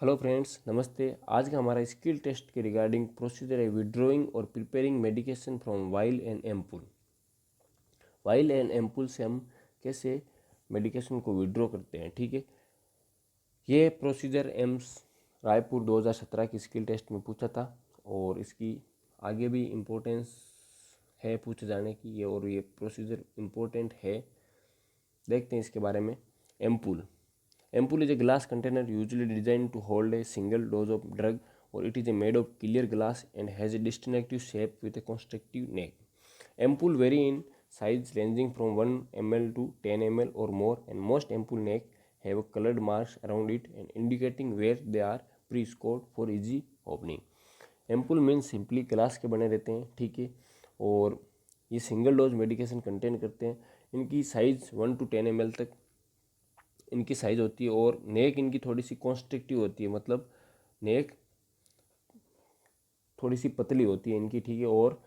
Hello friends, नमस्ते। आज का हमारा स्किल टेस्ट के रिगार्डिंग प्रोसीजर है विड्रॉइंग और preparing medication from while and ampoule. While and ampoule से हम कैसे मेडिकेशन को विड्रॉ करते हैं, ठीक है। ये प्रोसीजर एम्स रायपुर 2017 की स्किल टेस्ट में पूछा था और इसकी आगे भी इम्पोर्टेंस है पूछे जाने की ये, और ये प्रोसीजर इम्पोर्टेंट है। देखते हैं इसके बारे में। Ampoule Ampoule is a glass container usually designed to hold a single dose of drug, or it is made of clear glass and has a distinctive shape with a constrictive neck. Ampoule vary in size ranging from 1 ml to 10 ml or more, and most ampoule neck have colored marks around it and indicating where they are pre-scored for easy opening. Ampoule means simply glass के बने रहते हैं, ठीक है, और ये single dose medication contain करते हैं। इनकी साइज़ 1 to 10 ml तक इनकी साइज़ होती है, और नेक इनकी थोड़ी सी कॉन्स्ट्रिक्टिव होती है, मतलब नेक थोड़ी सी पतली होती है इनकी, ठीक है। और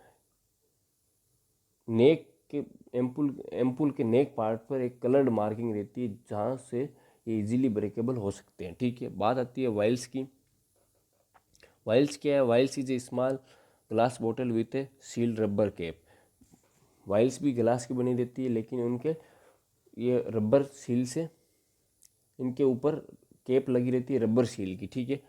नेक के एम्पुल के नेक पार्ट पर एक कलर्ड मार्किंग रहती है जहाँ से ये इजीली ब्रेकेबल हो सकते हैं, ठीक है। बात आती है वाइल्स की। वाइल्स क्या है? Vials is a small glass बोतल with a sealed rubber cap. Vials भी ग्लास की बनी रहती है, लेकिन उनके ये रबर सील से इनके ऊपर कैप लगी रहती है रबर सील की, ठीक है,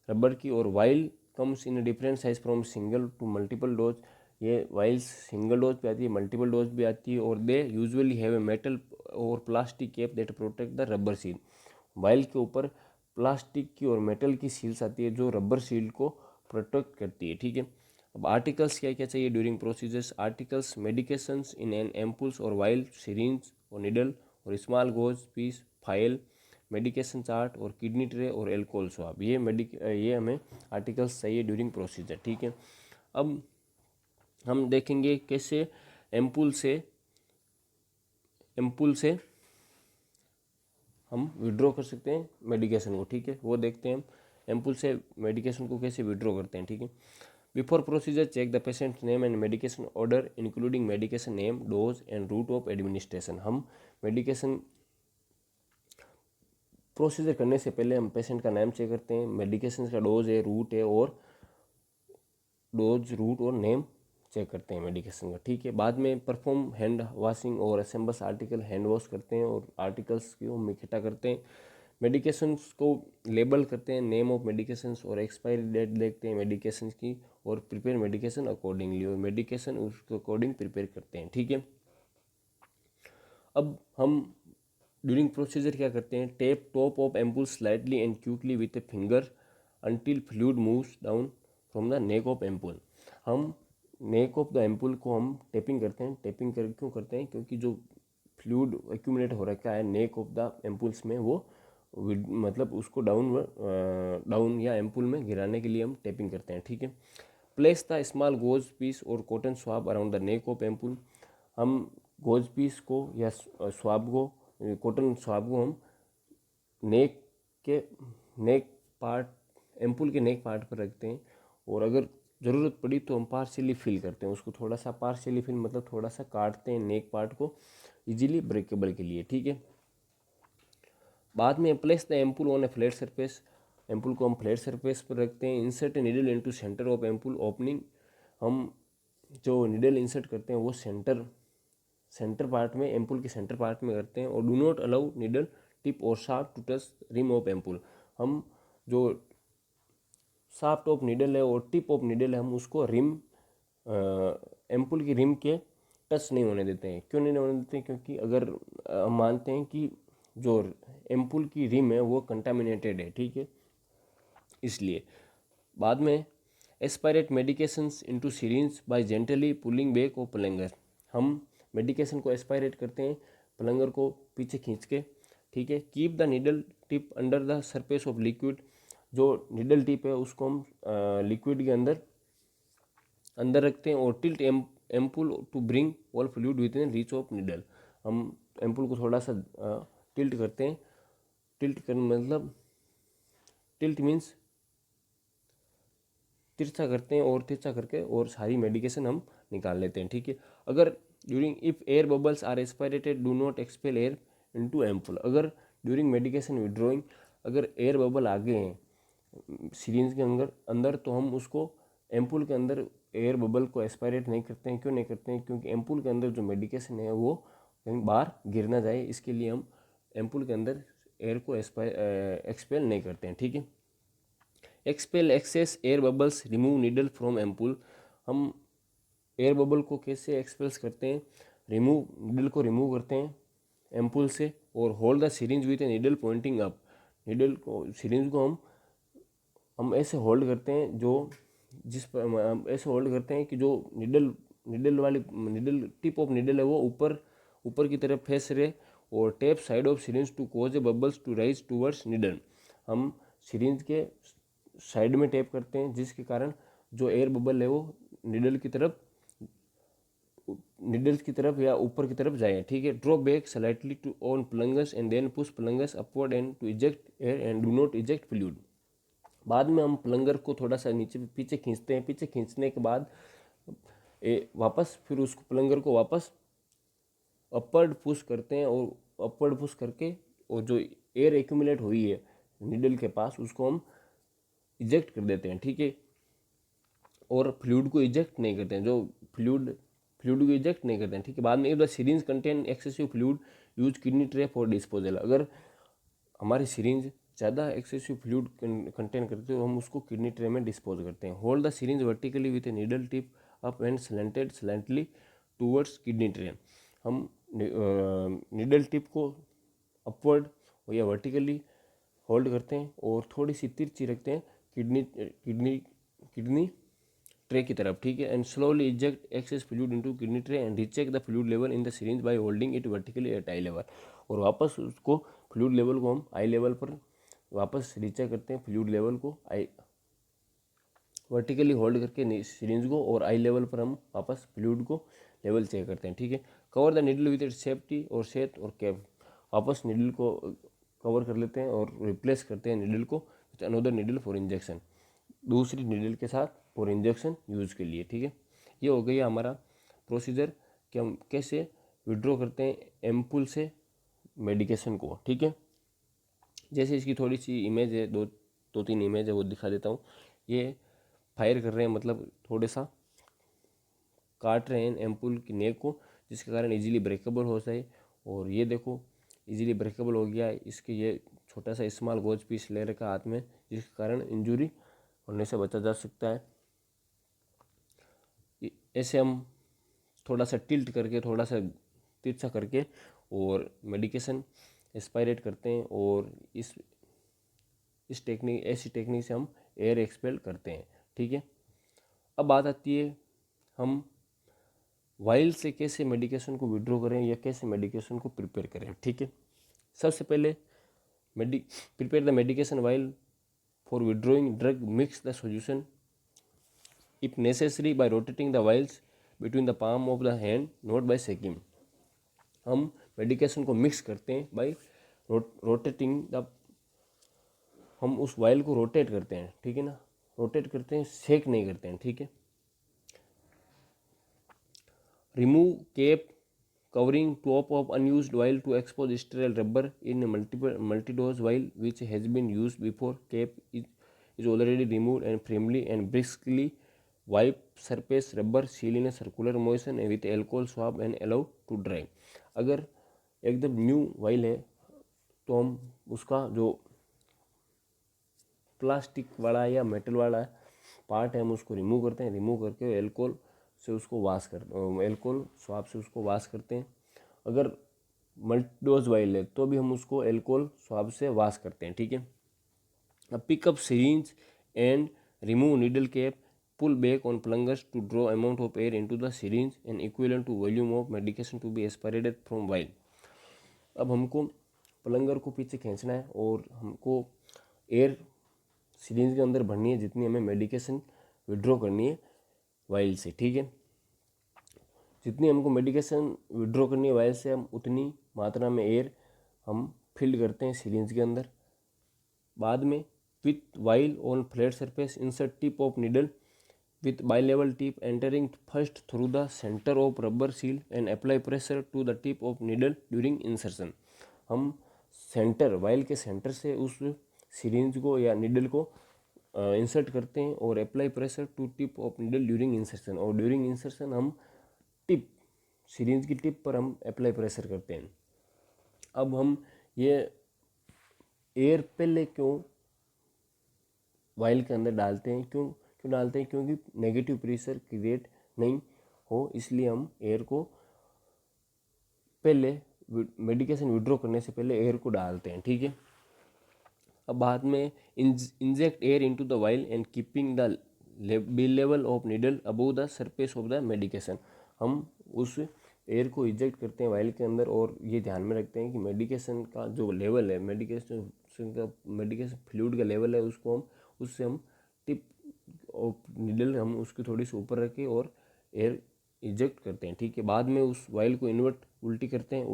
रबर की। और vial comes in different size from single to multiple dose. ये वाइल्स सिंगल डोज भी आती है, मल्टीपल डोज भी आती है, और they usually have a metal और plastic cap that protect the rubber seal. Vial के ऊपर प्लास्टिक की और मेटल की सील्स आती है जो रबर सील को प्रोटेक्ट करती है, ठीक है। अब आर्टिकल्स क्या क्या चाहिए during procedures? Articles medications in an ampules और वाइल, सिरिंज और निडल और small gauze piece, file, medication chart और किडनी ट्रे और एल्कोहल स्वाब। ये हमें आर्टिकल्स चाहिए ड्यूरिंग प्रोसीजर, ठीक है। अब हम देखेंगे कैसे एम्पुल से हम विड्रॉ कर सकते हैं मेडिकेशन को, ठीक है, वो देखते हैं हम एम्पुल से मेडिकेशन को कैसे विड्रॉ करते हैं, ठीक है। Before procedure check the patient name and medication order including medication name, dose and route of administration. हम मेडिकेशन प्रोसीजर करने से पहले हम पेशेंट का नाम चेक करते हैं, मेडिकेशन का डोज है, रूट है, और डोज, रूट और नेम चेक करते हैं मेडिकेशन का, ठीक है। बाद में परफॉर्म हैंड वॉशिंग और असेंबल्स आर्टिकल, हैंड वॉश करते हैं और आर्टिकल्स को हम इकट्ठा करते हैं। मेडिकेशंस को लेबल करते हैं, नेम ऑफ मेडिकेशंस और एक्सपायरी डेट देखते हैं मेडिकेशंस की, और प्रिपेयर मेडिकेशन अकॉर्डिंगली, और मेडिकेशन उसके अकॉर्डिंग प्रिपेयर करते हैं, ठीक है। अब हम ड्यूरिंग प्रोसीजर क्या करते हैं? Tape top of ampoule slightly and quickly with a finger until fluid moves down from the neck of ampoule. हम नेक ऑफ द एम्पुल को हम टेपिंग करते हैं। टेपिंग कर क्यों करते हैं? क्योंकि जो फ्लूइड एक्यूमुलेट हो रखा है नेक ऑफ द एम्पुल्स में, वो मतलब उसको डाउन या एम्पुल में गिराने के लिए हम टेपिंग करते हैं, ठीक है। Place the small gauze piece और cotton swab around the neck of ampoule. हम गोज पीस को या स्वाब को, कॉटन स्वाब को हम नेक पार्ट, एम्पुल के नेक पार्ट पर रखते हैं, और अगर ज़रूरत पड़ी तो हम पार्शियली फिल करते हैं उसको। थोड़ा सा पार्शियली फिल मतलब थोड़ा सा काटते हैं नेक पार्ट को इजीली ब्रेकेबल के लिए, ठीक है। बाद में place the ampoule on a flat surface. Ampoule को हम फ्लैट सरफेस पर रखते हैं। Insert a needle into centre of ampoule opening. हम जो निडल इंसर्ट करते हैं वो सेंटर पार्ट में, एम्पुल के सेंटर पार्ट में करते हैं। और do not allow needle tip or shaft to touch rim of ampoule. हम जो शाफ्ट ऑफ निडल है और टिप ऑफ निडल है, हम उसको एम्पुल की रिम के टच नहीं होने देते हैं। क्यों नहीं होने देते हैं? क्योंकि अगर हम मानते हैं कि जो एम्पुल की रिम है वो कंटामिनेटेड है, ठीक है, इसलिए। बाद में aspirate medications into syringe by gently pulling back और प्लंगर। हम मेडिकेशन को एस्पायरेट करते हैं प्लंगर को पीछे खींच के, ठीक है। Keep the needle tip under the surface of liquid. जो निडल टिप है उसको हम लिक्विड के अंदर रखते हैं, और tilt ampule to bring all fluid within reach of needle. हम एम्पुल को थोड़ा सा टिल्ट करते हैं। टिल्ट कर मतलब टिल्ट मीन्स तिरछा करते हैं, और तिरछा करके और सारी मेडिकेशन हम निकाल लेते हैं, ठीक है। अगर during if air bubbles are aspirated do not expel air into ampule. अगर ड्यूरिंग मेडिकेशन विड्रॉइंग अगर एयर बबल आ गए हैं सिरिंज के अंदर तो हम उसको एम्पूल के अंदर एयर बबल को एस्पायरेट नहीं करते हैं। क्यों नहीं करते हैं? क्योंकि एम्पूल के अंदर जो मेडिकेशन है वो कहीं बाहर गिर ना जाए, इसके लिए हम एम्पूल के अंदर एयर को एक्सपेल नहीं करते हैं। ठीक है। Expel excess air bubbles, remove needle from ampule. हम एयर बबल को कैसे एक्सपेल्स करते हैं? नीडल को रिमूव करते हैं एम्पूल से, और hold the syringe with a needle pointing up. Syringe को हम ऐसे होल्ड करते हैं हम ऐसे होल्ड करते हैं कि जो नीडल टिप ऑफ नीडल है वो ऊपर की तरफ फेस रहे, और tap side of syringe to cause a bubbles to rise towards needle. हम सिरिंज के साइड में टेप करते हैं जिसके कारण जो एयर बबल है वो नीडल की तरफ या ऊपर की तरफ जाए। ठीक है। Drop back slightly to on plungers and then push plungers upward and to eject air and do not eject fluid. बाद में हम प्लंगर को थोड़ा सा नीचे पीछे खींचते हैं। पीछे खींचने के बाद वापस फिर उसको प्लंगर को वापस अपवर्ड पुश करते हैं, और अपवर्ड पुश करके और जो एयर एक्यूमुलेट हुई है नीडल के पास उसको हम इजेक्ट कर देते हैं। ठीक है। और फ्लूइड को इजेक्ट नहीं करते हैं, जो फ्लूइड को इजेक्ट नहीं करते हैं। ठीक है। बाद में if the syringe contain excessive fluid use kidney tray for disposal. अगर हमारी सिरिंज ज़्यादा एक्सेसिव फ्लूइड कंटेन करते हैं तो हम उसको किडनी ट्रे में डिस्पोज करते हैं। Hold the syringe vertically with a needle tip up and slantly towards kidney tray. हम नीडल टिप को अपवर्ड या वर्टिकली होल्ड करते हैं और थोड़ी सी तिरछी रखते हैं किडनी ट्रे की तरफ। ठीक है। And slowly eject excess fluid into kidney tray and recheck the fluid level in the syringe by holding it vertically at eye level. और वापस उसको फ्लूइड लेवल को हम आई लेवल पर वापस रीचेक करते हैं। फ्लूइड लेवल को आई वर्टिकली होल्ड करके सिरिंज को, और आई लेवल पर हम वापस फ्लूइड को लेवल चेक करते हैं। ठीक है। Cover the needle with its safety और सेट और कैप। वापस नीडल को कवर कर लेते हैं और रिप्लेस करते हैं नीडल को with another needle for injection, दूसरी नीडल के साथ फॉर इंजेक्शन यूज़ के लिए। ठीक है। ये हो गया हमारा प्रोसीजर कि हम कैसे विड्रॉ करते हैं एम्पूल से मेडिकेशन को। ठीक है। जैसे इसकी थोड़ी सी इमेज है, दो तीन इमेज है, वो दिखा देता हूँ। ये फायर कर रहे हैं, मतलब थोड़े सा काट रहे हैं एम्पूल की नेक को, जिसके कारण इजीली ब्रेकेबल हो जाए। और ये देखो इजीली ब्रेकेबल हो गया है। इसके ये छोटा सा स्मॉल गोज पीस ले रखा हाथ में, जिसके कारण इंजरी होने से बचा जा सकता है। ऐसे हम थोड़ा सा टिल्ट करके, थोड़ा सा तिरछा करके और मेडिकेशन एस्पायरेट करते हैं, और ऐसी टेक्निक से हम एयर एक्सपेल करते हैं। ठीक है। अब बात आती है हम वाइल से कैसे मेडिकेशन को विड्रॉ करें या कैसे मेडिकेशन को प्रिपेयर करें। ठीक है। सबसे पहले prepare the medication while for withdrawing drug. Mix the solution if necessary by rotating the vials between the palm of the hand, not by shaking। हम मेडिकेशन को मिक्स करते हैं बाय रोटेटिंग द, हम उस वाइल को rotate करते हैं। ठीक है ना, रोटेट करते हैं, शेक नहीं करते हैं। ठीक है। Remove cap covering top of unused vial to expose sterile rubber in a multi-dose vial which has been used before. Cap is already removed and firmly and briskly wipe surface rubber, seal in a circular motion with alcohol swab and allow to dry। अगर एकदम new while है तो हम उसका जो plastic वाला या metal वाला पार्ट है हम उसको रिमूव करते हैं। रिमूव करके एल्कोहल से उसको वॉश एल्कोहल स्वाब से उसको वॉश करते हैं। अगर मल्टीडोज वाइल है तो भी हम उसको एल्कोहल स्वाब से वॉश करते हैं। ठीक है। अब pick up syringe and remove needle cap, pull back on plungers to draw amount of air into the syringe and equivalent to volume of medication to be aspirated from vial. अब हमको प्लंगर को पीछे खींचना है और हमको एयर सिरिंज के अंदर भरनी है जितनी हमें मेडिकेशन विड्रॉ करनी है वाइल से। ठीक है। जितनी हमको मेडिकेशन विड्रॉ करनी है वाइल से, हम उतनी मात्रा में एयर हम फिल करते हैं सिरिंज के अंदर। बाद में with while on flat surface insert tip of needle with bilevel tip entering first through the center of rubber seal and apply pressure to the tip of needle during insertion। हम centre while के centre से उस syringe को या needle को insert करते हैं और apply pressure to tip of needle during insertion, और ड्यूरिंग इंसर्शन हम टिप, सिरिंज की टिप पर हम अप्लाई प्रेशर करते हैं। अब हम ये एयर पहले क्यों वाइल के अंदर डालते हैं, क्यों क्यों डालते हैं, क्योंकि नेगेटिव प्रेशर क्रिएट नहीं हो, इसलिए हम एयर को पहले मेडिकेशन विड्रॉ करने से पहले एयर को डालते हैं, ठीक है। अब बाद में inject air into the vial and keeping the bevel of needle above the surface of the medication. हम उस एयर को इंजेक्ट करते हैं वाइल के अंदर, और ये ध्यान में रखते हैं कि मेडिकेशन का जो लेवल है, मेडिकेशन फ्लूइड का लेवल है, उससे हम टिप ऑफ निडल हम उसकी थोड़ी सी ऊपर रखें और एयर इंजेक्ट करते हैं, ठीक है। बाद में उस वाइल को उल्टी करते हैं,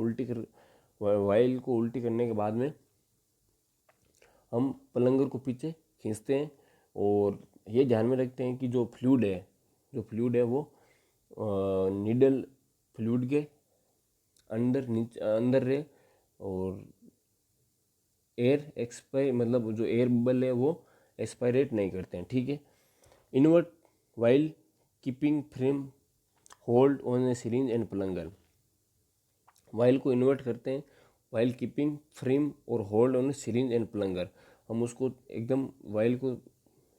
वाइल को उल्टी करने के बाद में हम पलंगर को पीछे खींचते हैं, और ये ध्यान में रखते हैं कि जो फ्लूइड है वो निडल फ्लूइड के अंदर रहे, और एयर एक्सपायर मतलब जो एयर बबल है वो एक्सपायरेट नहीं करते हैं, ठीक है। Invert vial keeping frame hold on a syringe and plunger. Vial को इन्वर्ट करते हैं वाइल कीपिंग फ्रेम और hold on syringe and plunger. हम उसको एकदम वाइल को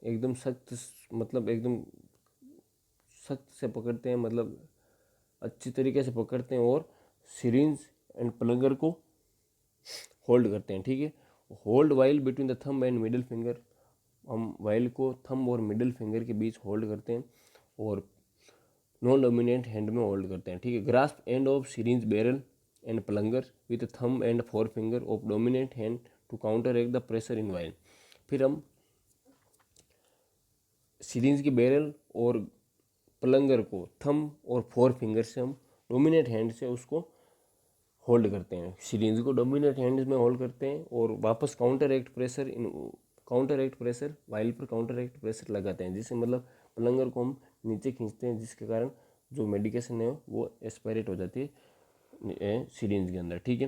एकदम सख्त से पकड़ते हैं, मतलब अच्छी तरीके से पकड़ते हैं, और सिरिंज एंड प्लंगर को होल्ड करते हैं, ठीक है। Hold vial between the thumb and middle finger. हम वाइल को थंब और मिडिल फिंगर के बीच होल्ड करते हैं, और नॉन डोमिनेंट हैंड में होल्ड करते हैं, ठीक है। Grasp end of syringe barrel and plunger with thumb and four finger of dominant hand to counteract the pressure in vial. फिर हम सिरिंज की बैरल और प्लंगर को थंब और फोर फिंगर से हम डोमिनेंट हैंड से उसको होल्ड करते हैं, सिरिंज को डोमिनेंट हैंड में होल्ड करते हैं, और वापस काउंटर एक्ट प्रेशर वाइल पर काउंटर एक्ट प्रेशर लगाते हैं, जिससे मतलब प्लंगर को हम नीचे खींचते हैं, जिसके कारण जो मेडिकेशन है वो एक्सपायरेट हो जाती है सिरिंज के अंदर, ठीक है।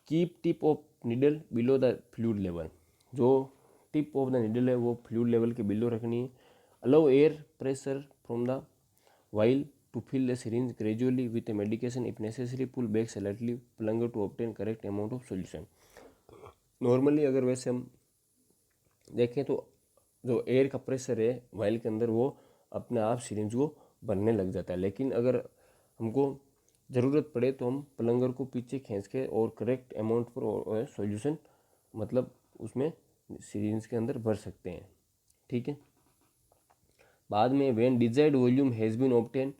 Keep tip of needle below the fluid level. जो टिप ऑफ द निडल है वो फ्लूइड लेवल के बिलो रखनी है। Allow air pressure from the while to fill the syringe gradually with a medication. If necessary, pull back slightly plunger to obtain correct amount of solution. Normally अगर वैसे हम देखें तो जो एयर का प्रेशर है वाइल के अंदर वो अपने आप सिरिंज को भरने लग जाता है, लेकिन अगर हमको ज़रूरत पड़े तो हम प्लंगर को पीछे खींच के और करेक्ट अमाउंट पर सॉल्यूशन मतलब उसमें सिरिंज के अंदर भर सकते हैं, ठीक है। बाद में when desired volume has been obtain,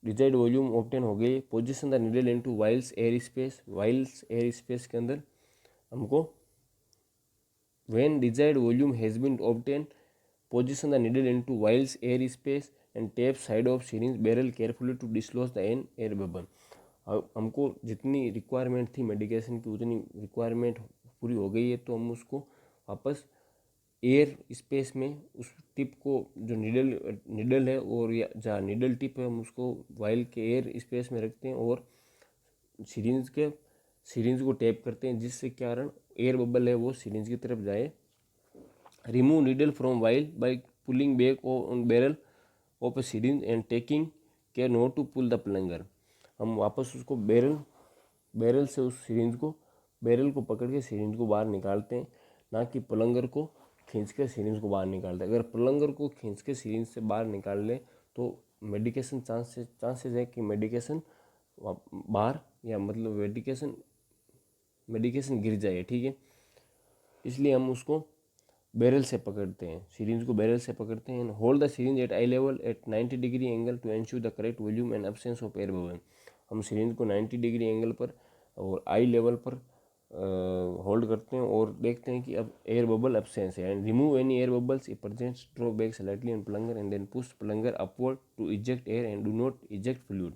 desired volume obtain हो गई, position the needle into vial's air space के अंदर हमको when desired volume has been obtain position the needle into vial's air space and tap side of syringe barrel carefully to disclose the an air bubble. हमको जितनी requirement थी medication की उतनी requirement पूरी हो गई है, तो हम उसको वापस एयर स्पेस में उस टिप को जो निडल है और या जहाँ निडल टिप है हम उसको वाइल के एयर स्पेस में रखते हैं और सिरिंज को टैप करते हैं, जिससे कारण एयर बबल है वो सिरिंज की तरफ जाए। Remove needle from vial by pulling back on barrel of a syringe and taking care not to pull the plunger. हम वापस उसको बैरल से उस बैरल को पकड़ के सिरिंज को बाहर निकालते हैं, ना कि प्लंगर को खींच के सिरिंज को बाहर निकालते हैं। अगर प्लंगर को खींच के सिरिंज से बाहर निकाल ले तो मेडिकेशन चांसेस है कि मेडिकेशन बाहर या मतलब मेडिकेशन गिर जाए, ठीक है। इसलिए हम उसको बैरल से पकड़ते हैं, सिरिंज को बैरल से पकड़ते हैं। Hold the syringe at eye level at 90 degree angle to ensure the correct volume and absence of air bubble. हम सिरिंज को 90 डिग्री एंगल पर और आई लेवल पर होल्ड करते हैं और देखते हैं कि अब एयर बबल एब्सेंस है। And remove any air bubbles if present, draw back slightly on plunger and then push plunger upward to eject air and do not eject fluid.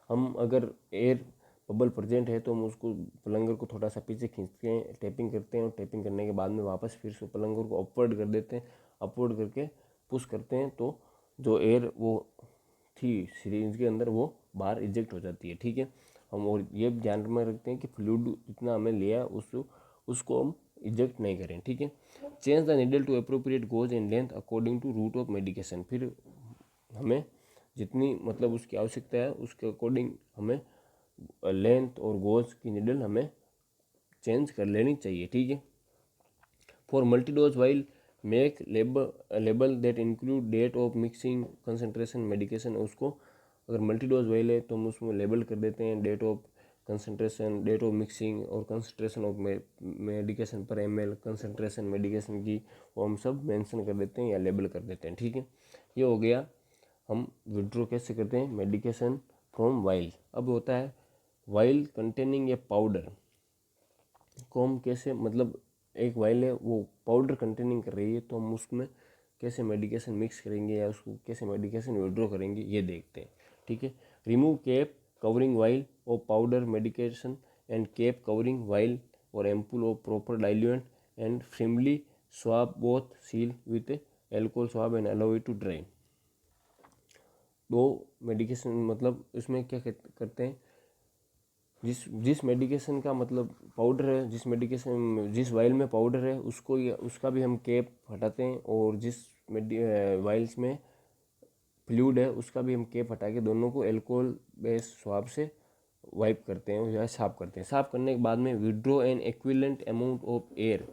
हम अगर एयर बबल प्रेजेंट है तो हम उसको प्लंगर को थोड़ा सा पीछे खींचते हैं, टैपिंग करते हैं, और टैपिंग करने के बाद में वापस फिर से प्लंगर को अपवर्ड कर देते हैं, अपवर्ड करके पुश करते हैं, तो जो एयर वो थी सिरिंज के अंदर वो बाहर इजेक्ट हो जाती है, ठीक है। हम और ये ध्यान में रखते हैं कि फ्लूइड जितना हमें लिया उसको हम इजेक्ट नहीं करें, ठीक है। Change the needle to appropriate gauge and length according to route of medication, फिर हमें जितनी मतलब उसकी आवश्यकता है उसके अकॉर्डिंग हमें लेंथ और गोज की नीडल हमें चेंज कर लेनी चाहिए, ठीक है। For multi dose vial make label that include date of mixing concentration medication, उसको अगर मल्टी डोज वाइल है तो हम उसमें लेबल कर देते हैं date of concentration, date of mixing और concentration of medication per ml, concentration medication की वो हम सब मेंशन कर देते हैं या लेबल कर देते हैं, ठीक है। ये हो गया हम विड्रॉ कैसे करते हैं मेडिकेशन फ्रॉम वाइल। अब होता है वाइल कंटेनिंग ए पाउडर को हम कैसे, मतलब एक वाइल है वो पाउडर कंटेनिंग कर रही है तो हम उसमें कैसे मेडिकेशन मिक्स करेंगे या उसको कैसे मेडिकेशन विड्रॉ करेंगे ये देखते हैं, ठीक है। Remove cap covering vial or powder medication and cap covering vial or ampoule of proper diluent and firmly swab both seal with alcohol swab and allow it to dry। दो medication मतलब इसमें क्या करते हैं, जिस मेडिकेशन का मतलब powder है, जिस मेडिकेशन जिस वाइल में पाउडर है उसको उसका भी हम कैप हटाते हैं, और जिस वाइल्स में फ्लूइड है उसका भी हम कैप हटा के दोनों को एल्कोहल बेस स्वाब से वाइप करते हैं या साफ करते हैं। साफ करने के बाद में withdraw an equivalent amount of air,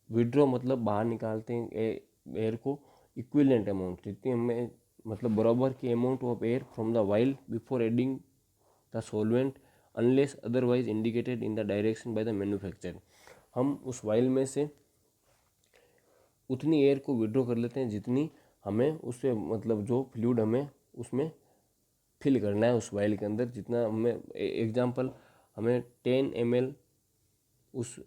withdraw मतलब बाहर निकालते हैं एयर को, इक्विवेलेंट अमाउंट जितनी हमें मतलब बराबर की amount of air from the while before adding the solvent unless otherwise indicated in the direction by the manufacturer. हम उस वाइल में से उतनी एयर को विड्रॉ कर लेते हैं जितनी हमें उससे मतलब जो फ्लूइड हमें उसमें फिल करना है उस वाइल के अंदर, जितना हमें एग्जांपल हमें 10 ml उस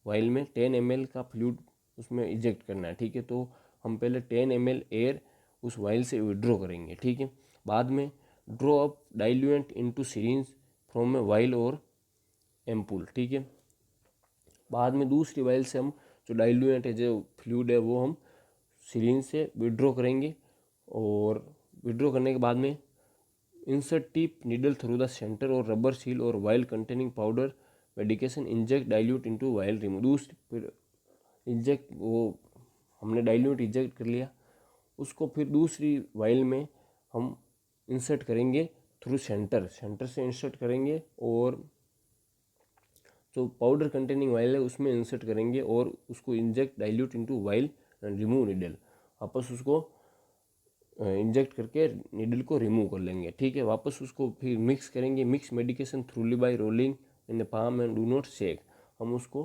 वाइल में 10 ml का फ्लूइड उसमें इजेक्ट करना है, ठीक है। तो हम पहले 10 ml एयर उस वाइल से विड्रॉ करेंगे, ठीक है। बाद में draw up diluent into syringe from a while or ampoule, ठीक है। बाद में दूसरी वाइल से हम जो डाइल्यूएंट है जो फ्लूइड है वो हम सिरिंज से विड्रॉ करेंगे, और विड्रॉ करने के बाद में insert tip needle through the centre और रबर सील और while containing powder medication inject dilute into while remove. दूसरी फिर इंजेक्ट वो हमने डाइल्यूट इंजेक्ट कर लिया, उसको फिर दूसरी वाइल में हम इंसर्ट करेंगे थ्रू सेंटर से इंसर्ट करेंगे, और जो पाउडर कंटेनिंग वाइल है उसमें इंसर्ट करेंगे और उसको inject dilute into while and remove needle, वापस उसको इंजेक्ट करके नीडल को रिमूव कर लेंगे, ठीक है। वापस उसको फिर मिक्स करेंगे, mix medication थ्रूली bye rolling in the palm and do not shake. हम उसको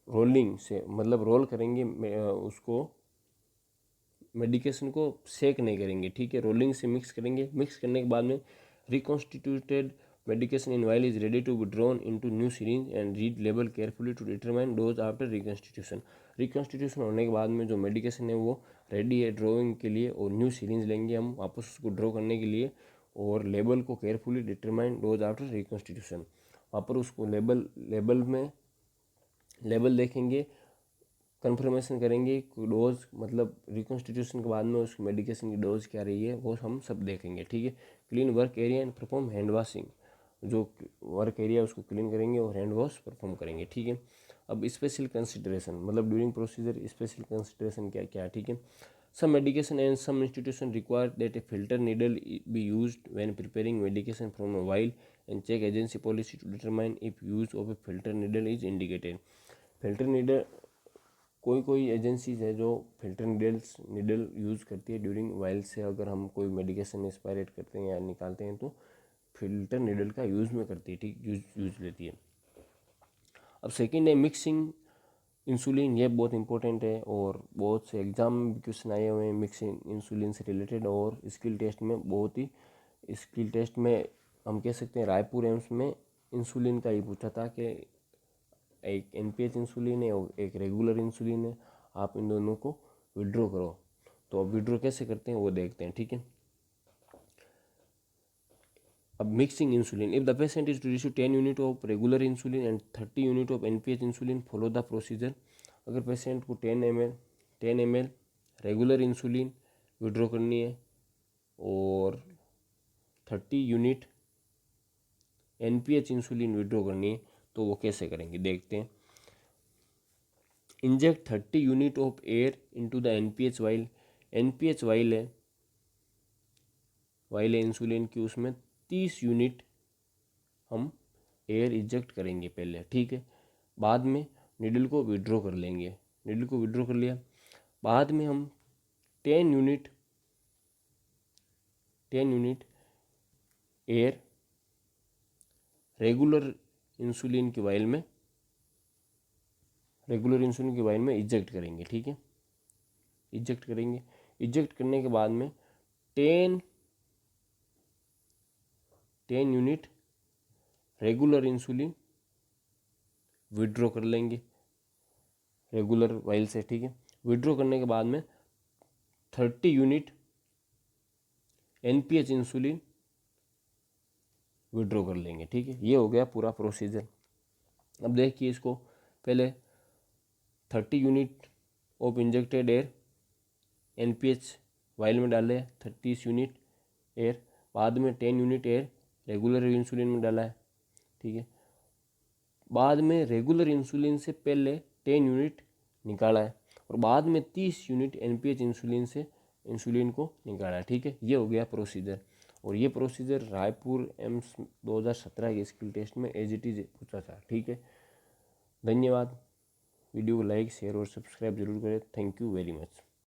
रोलिंग से मतलब रोल करेंगे, उसको मेडिकेशन को शेक नहीं करेंगे, ठीक है। रोलिंग से मिक्स करेंगे, मिक्स करने के बाद में reconstituted medication in vial is ready to be drawn into new syringe and read label carefully to determine dose after reconstitution. Reconstitution होने के बाद में जो मेडिकेशन है वो रेडी है ड्रॉइंग के लिए, और न्यू सिरिंज लेंगे हम वापस उसको ड्रॉ करने के लिए, और लेबल को carefully determine dose after reconstitution. वहाँ पर उसको लेबल में लेबल देखेंगे, कंफर्मेशन करेंगे डोज मतलब रिकॉन्स्टिट्यूशन के बाद में उस मेडिकेशन की डोज क्या रही है वो हम सब देखेंगे, ठीक है। Clean work area and perform hand washing, जो वर्क एरिया उसको क्लीन करेंगे और हैंड वॉश परफॉर्म करेंगे, ठीक है। अब स्पेशल कंसिडरेशन मतलब ड्यूरिंग प्रोसीजर स्पेशल कंसिडरेशन क्या क्या है, ठीक है। Some medication and some institution require that a filter needle be used when preparing medication from a vial and check agency policy to determine if use of a filter needle is indicated. Filter needle कोई agencies है जो filter needle use करती है during while से, अगर हम कोई medication एक्सपायरेट करते हैं या निकालते हैं तो फिल्टर नीडल का यूज़ में करती है, ठीक यूज लेती है। अब सेकंड है मिक्सिंग इंसुलिन, ये बहुत इंपॉर्टेंट है और बहुत से एग्जाम में भी क्वेश्चन आए हुए हैं मिक्सिंग इंसुलिन से रिलेटेड, और स्किल टेस्ट में बहुत ही स्किल टेस्ट में हम कह सकते हैं रायपुर एम्स में इंसुलिन का ही पूछा था कि एक एनपीएच इंसुलिन है और एक रेगुलर इंसुलिन है, आप इन दोनों को विड्रॉ करो। तो अब विड्रॉ कैसे करते हैं वो देखते हैं, ठीक है। अब mixing insulin, if the patient is to receive 10 unit of regular insulin and 30 unit of NPH insulin follow the procedure. अगर पेशेंट को 10 ml रेगुलर इंसुलिन विड्रॉ करनी है और 30 यूनिट एनपीएच इंसुलिन विड्रॉ करनी है तो वो कैसे करेंगे देखते हैं। Inject 30 unit of air into the NPH while. NPH while है इंसुलिन की, उसमें 30 यूनिट हम एयर इंजेक्ट करेंगे पहले, ठीक है। बाद में निडल को विड्रॉ कर लेंगे। निडल को विड्रॉ कर लिया, बाद में हम 10 यूनिट एयर रेगुलर इंसुलिन की वाइल में इंजेक्ट करेंगे, ठीक है। इंजेक्ट करेंगे, इंजेक्ट करने के बाद में 10 यूनिट रेगुलर इंसुलिन विड्रॉ कर लेंगे रेगुलर वाइल से, ठीक है। विड्रॉ करने के बाद में 30 यूनिट एनपीएच इंसुलिन विड्रॉ कर लेंगे, ठीक है। ये हो गया पूरा प्रोसीजर। अब देखिए इसको, पहले 30 unit of injected air NPH while में डाले, 30 यूनिट एयर, बाद में 10 यूनिट एयर रेगुलर इंसुलिन में डाला है, ठीक है। बाद में रेगुलर इंसुलिन से पहले 10 यूनिट निकाला है और बाद में 30 यूनिट एनपीएच इंसुलिन से इंसुलिन को निकाला है, ठीक है। ये हो गया प्रोसीजर। और ये प्रोसीजर रायपुर एम्स 2017 के स्किल टेस्ट में एज इट इज पूछा था, ठीक है। धन्यवाद। वीडियो को लाइक, शेयर और सब्सक्राइब जरूर करें। Thank you very much.